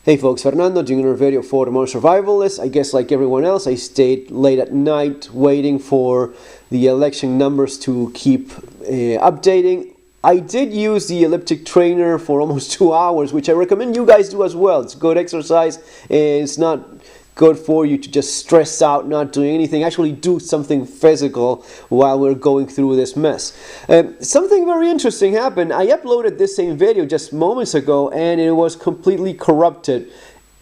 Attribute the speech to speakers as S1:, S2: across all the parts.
S1: Hey folks, Fernando doing another video for the Modern Survivalist. I guess like everyone else, I stayed late at night waiting for the election numbers to keep updating. I did use the elliptic trainer for almost 2 hours, which I recommend you guys do as well. It's good exercise and it's not good for you to just stress out not doing anything. Actually do something physical while we're going through this mess. Something very interesting happened. I uploaded this same video just moments ago and it was completely corrupted.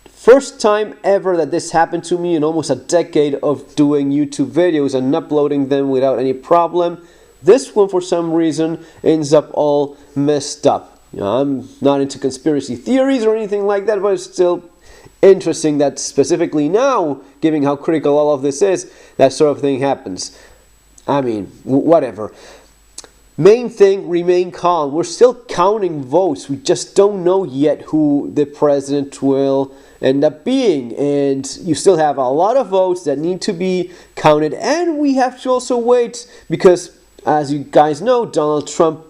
S1: First time ever that this happened to me in almost a decade of doing YouTube videos and uploading them without any problem. This one for some reason ends up all messed up. You know, I'm not into conspiracy theories or anything like that, but it's still interesting that specifically now, given how critical all of this is, that sort of thing happens. I mean, whatever. Main thing, remain calm. We're still counting votes. We just don't know yet who the president will end up being. And you still have a lot of votes that need to be counted. And we have to also wait because, as you guys know, Donald Trump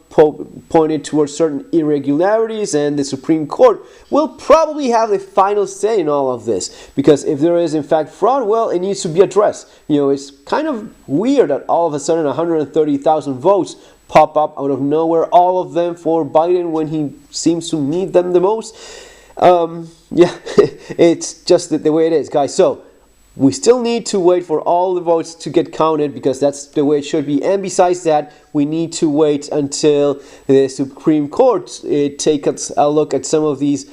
S1: pointed towards certain irregularities, and the Supreme Court will probably have the final say in all of this, because if there is in fact fraud, well, it needs to be addressed. You know, it's kind of weird that all of a sudden 130,000 votes pop up out of nowhere, all of them for Biden when he seems to need them the most. Yeah, it's just the way it is, guys. So we still need to wait for all the votes to get counted because that's the way it should be. And besides that, we need to wait until the Supreme Court takes a look at some of these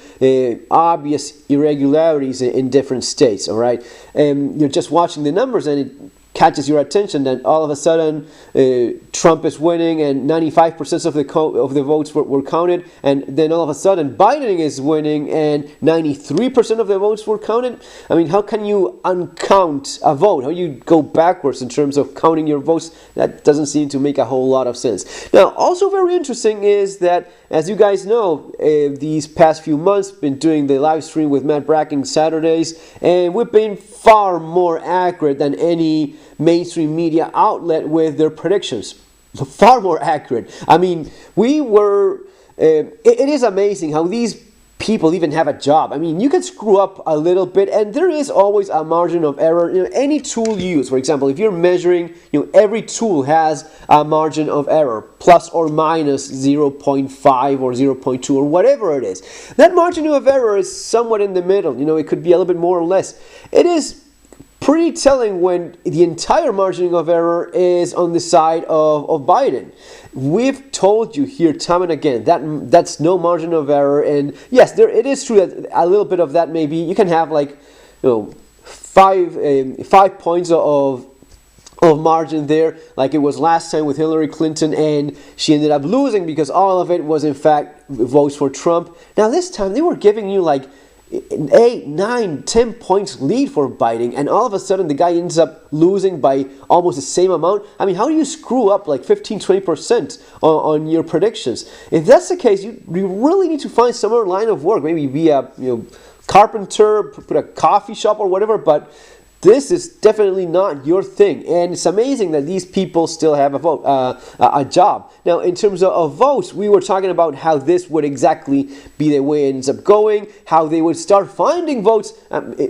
S1: obvious irregularities in different states, all right? You're just watching the numbers and it catches your attention that all of a sudden Trump is winning and 95% of the votes were counted, and then all of a sudden Biden is winning and 93% of the votes were counted. I mean, how can you uncount a vote? How do you go backwards in terms of counting your votes? That doesn't seem to make a whole lot of sense. Now, also very interesting is that, as you guys know, these past few months been doing the live stream with Matt Bracken Saturdays, and we've been far more accurate than any mainstream media outlet with their predictions. Far more accurate. I mean, we were... it is amazing how these people even have a job. I mean, you can screw up a little bit and there is always a margin of error. You know, any tool you use, for example, if you're measuring, you know, every tool has a margin of error, plus or minus 0.5 or 0.2 or whatever it is. That margin of error is somewhat in the middle. You know, it could be a little bit more or less. It is pretty telling when the entire margin of error is on the side of Biden. We've told you here time and again that that's no margin of error, and yes, it is true that a little bit of that maybe you can have, like, you know, 5 points of margin there, like it was last time with Hillary Clinton, and she ended up losing because all of it was in fact votes for Trump. Now this time they were giving you like 8, 9, 10 points lead for Biden, and all of a sudden the guy ends up losing by almost the same amount. I mean, how do you screw up like 15-20% on your predictions? If that's the case, you really need to find some other line of work. Maybe be a carpenter, put a coffee shop or whatever, but this is definitely not your thing, and it's amazing that these people still have a job. Now, in terms of votes, we were talking about how this would exactly be the way it ends up going, how they would start finding votes.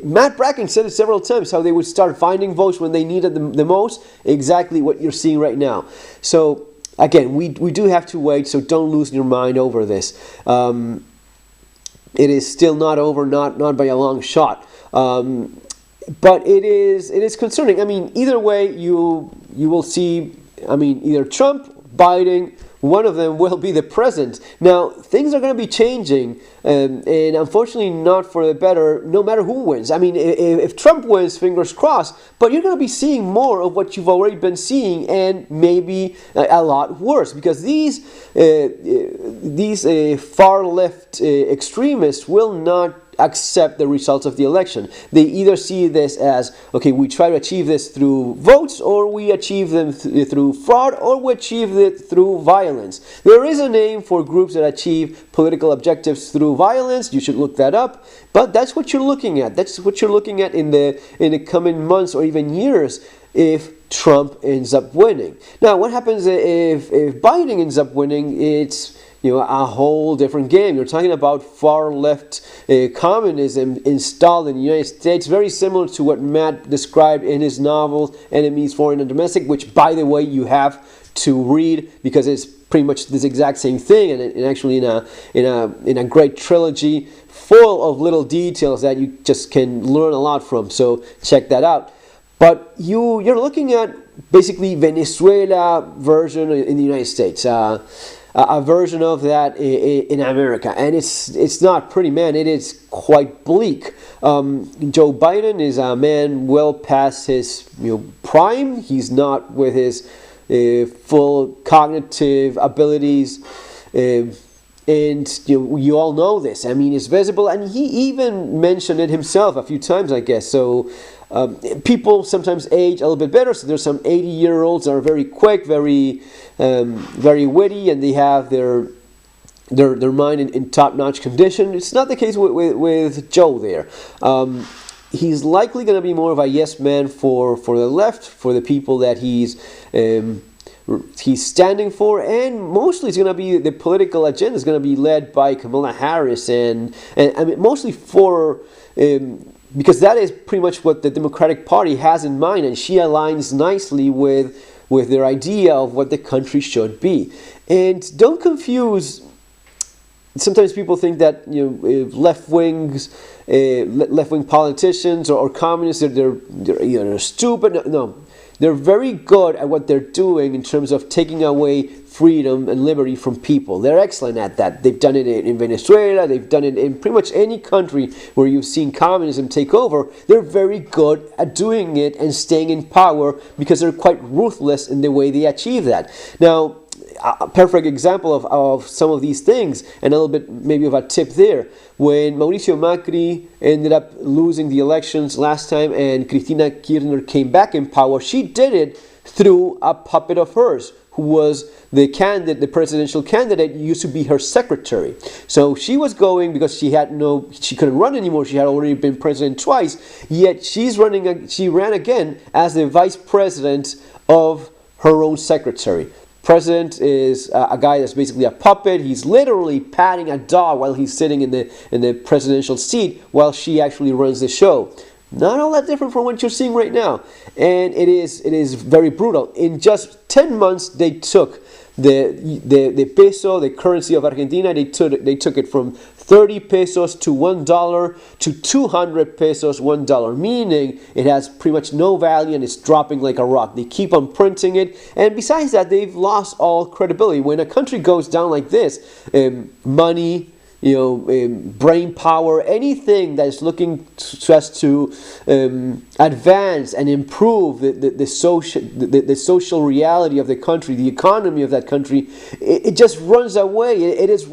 S1: Matt Bracken said it several times, how they would start finding votes when they needed them the most. Exactly what you're seeing right now. So, again, we do have to wait, so don't lose your mind over this. It is still not over, not by a long shot. But it is concerning. I mean, either way, you will see, I mean, either Trump, Biden, one of them will be the president. Now, things are going to be changing, and unfortunately not for the better, no matter who wins. I mean, if Trump wins, fingers crossed, but you're going to be seeing more of what you've already been seeing, and maybe a lot worse, because these far-left extremists will not accept the results of the election. They either see this as, okay, we try to achieve this through votes, or we achieve them through fraud, or we achieve it through violence. There is a name for groups that achieve political objectives through violence. You should look that up. But that's what you're looking at. That's what you're looking at in the coming months or even years if Trump ends up winning. Now, what happens if Biden ends up winning? It's a whole different game. You're talking about far left communism installed in the United States, very similar to what Matt described in his novel Enemies, Foreign and Domestic, which, by the way, you have to read because it's pretty much this exact same thing, and actually in a great trilogy full of little details that you just can learn a lot from. So check that out. But you're looking at basically Venezuela version in the United States. A version of that in America, and it's not pretty, man. It is quite bleak. Joe Biden is a man well past his prime. He's not with his full cognitive abilities, and you all know this. I mean, it's visible, and he even mentioned it himself a few times, I guess. So people sometimes age a little bit better. So there's some 80-year-olds that are very quick, very witty, and they have their mind in top-notch condition. It's not the case with Joe there. He's likely going to be more of a yes man for the left, for the people that he's standing for, and mostly it's going to be the political agenda is going to be led by Kamala Harris, and I mean mostly for. Because that is pretty much what the Democratic Party has in mind, and she aligns nicely with their idea of what the country should be. And don't confuse. Sometimes people think that left-wing politicians or communists they're stupid. No, they're very good at what they're doing in terms of taking away freedom and liberty from people. They're excellent at that. They've done it in Venezuela. They've done it in pretty much any country where you've seen communism take over. They're very good at doing it and staying in power because they're quite ruthless in the way they achieve that. Now, a perfect example of some of these things, and a little bit maybe of a tip there. When Mauricio Macri ended up losing the elections last time and Cristina Kirchner came back in power, she did it through a puppet of hers, who was the presidential candidate, used to be her secretary. So she was going because she couldn't run anymore. She had already been president twice. Yet she ran again as the vice president of her own secretary. President is a guy that's basically a puppet. He's literally patting a dog while he's sitting in the presidential seat while she actually runs the show. Not all that different from what you're seeing right now. And it is very brutal. In just 10 months, they took the peso, the currency of Argentina, they took it from 30 pesos to $1 to 200 pesos, $1, meaning it has pretty much no value and it's dropping like a rock. They keep on printing it, and besides that, they've lost all credibility. When a country goes down like this, money, brain power, anything that is looking just to advance and improve the social reality of the country, the economy of that country, it just runs away. It is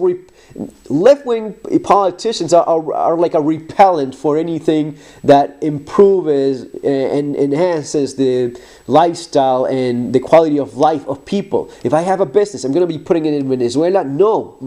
S1: left-wing politicians are like a repellent for anything that improves and enhances the lifestyle and the quality of life of people. If I have a business, I'm going to be putting it in Venezuela? No,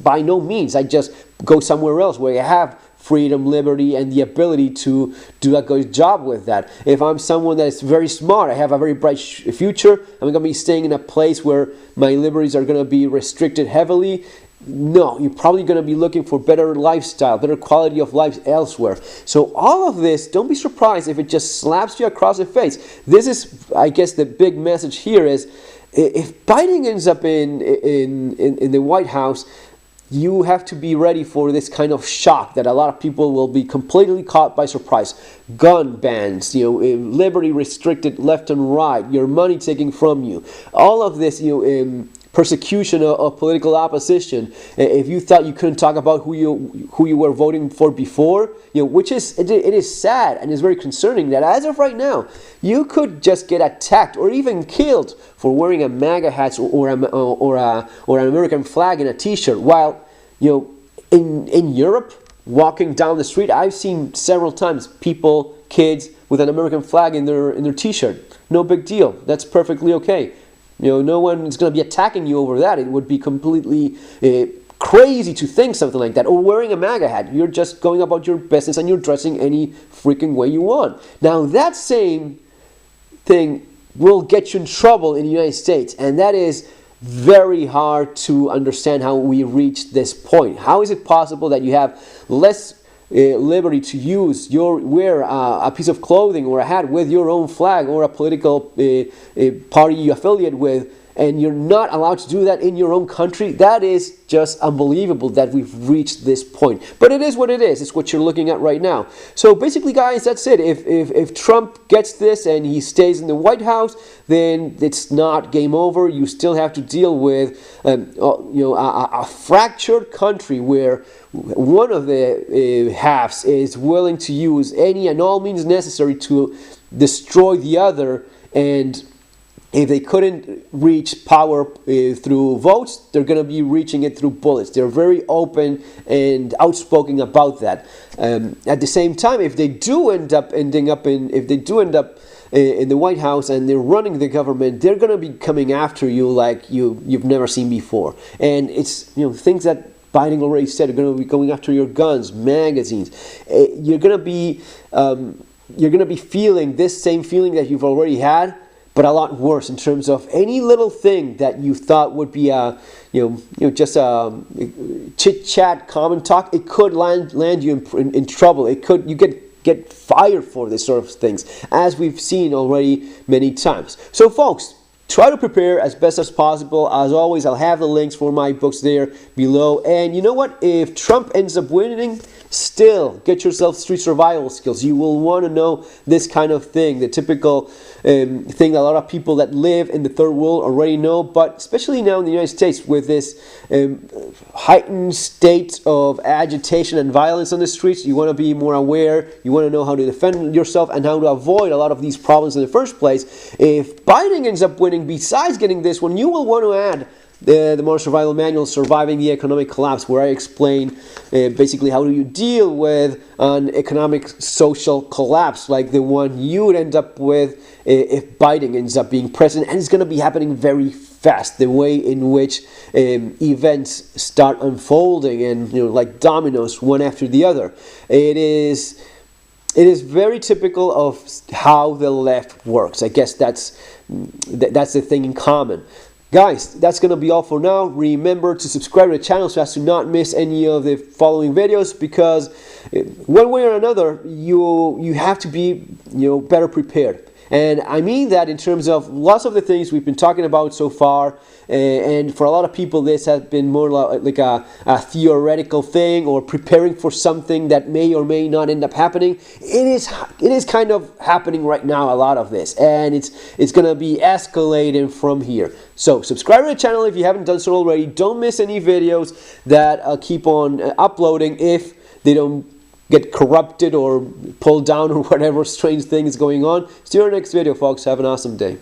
S1: by no means. I just go somewhere else where I have freedom, liberty, and the ability to do a good job with that. If I'm someone that is very smart, I have a very bright future, I'm going to be staying in a place where my liberties are going to be restricted heavily. No, you're probably going to be looking for better lifestyle, better quality of life elsewhere. So all of this, don't be surprised if it just slaps you across the face. This is, I guess, the big message here is, if Biden ends up in the White House, you have to be ready for this kind of shock that a lot of people will be completely caught by surprise. Gun bans, liberty restricted left and right, your money taken from you. All of this, persecution of political opposition. If you thought you couldn't talk about who you were voting for before, which is it is sad and is very concerning that as of right now, you could just get attacked or even killed for wearing a MAGA hat or an American flag in a T-shirt. While in Europe, walking down the street, I've seen several times people, kids with an American flag in their T-shirt. No big deal. That's perfectly okay. No one is going to be attacking you over that. It would be completely crazy to think something like that. Or wearing a MAGA hat. You're just going about your business and you're dressing any freaking way you want. Now, that same thing will get you in trouble in the United States. And that is very hard to understand how we reached this point. How is it possible that you have less liberty to wear a piece of clothing or a hat with your own flag or a political party you affiliate with, and you're not allowed to do that in your own country? That is just unbelievable that we've reached this point. But it is what it is. It's what you're looking at right now. So basically, guys, that's it. If Trump gets this and he stays in the White House, then it's not game over. You still have to deal with a fractured country where one of the halves is willing to use any and all means necessary to destroy the other, and if they couldn't reach power through votes, they're going to be reaching it through bullets. They're very open and outspoken about that. At the same time, if they do end up in the White House and they're running the government, they're going to be coming after you like you've never seen before. And it's things that Biden already said are going to be going after your guns, magazines. You're going to be feeling this same feeling that you've already had, but a lot worse in terms of any little thing that you thought would be just a chit chat, common talk. It could land you in trouble. You get fired for this sort of things, as we've seen already many times. So, folks, try to prepare as best as possible. As always, I'll have the links for my books there below. And you know what? If Trump ends up winning, still get yourself street survival skills. You will want to know this kind of thing, the typical thing that a lot of people that live in the third world already know, but especially now in the United States with this heightened state of agitation and violence on the streets, you want to be more aware. You want to know how to defend yourself and how to avoid a lot of these problems in the first place. If Biden ends up winning, besides getting this one, you will want to add the Modern Survival Manual, Surviving the Economic Collapse, where I explain basically how do you deal with an economic social collapse like the one you would end up with if Biden ends up being president. And it's going to be happening very fast, the way in which events start unfolding and like dominoes, one after the other. It is very typical of how the left works. I guess that's the thing in common. Guys, that's going to be all for now. Remember to subscribe to the channel so as to not miss any of the following videos, because one way or another, you have to be better prepared. And I mean that in terms of lots of the things we've been talking about so far. And for a lot of people, this has been more like a theoretical thing, or preparing for something that may or may not end up happening. It is kind of happening right now, a lot of this, and it's going to be escalating from here. So subscribe to the channel if you haven't done so already. Don't miss any videos that I'll keep on uploading if they don't get corrupted or pulled down or whatever strange thing is going on. See you in our next video, folks. Have an awesome day.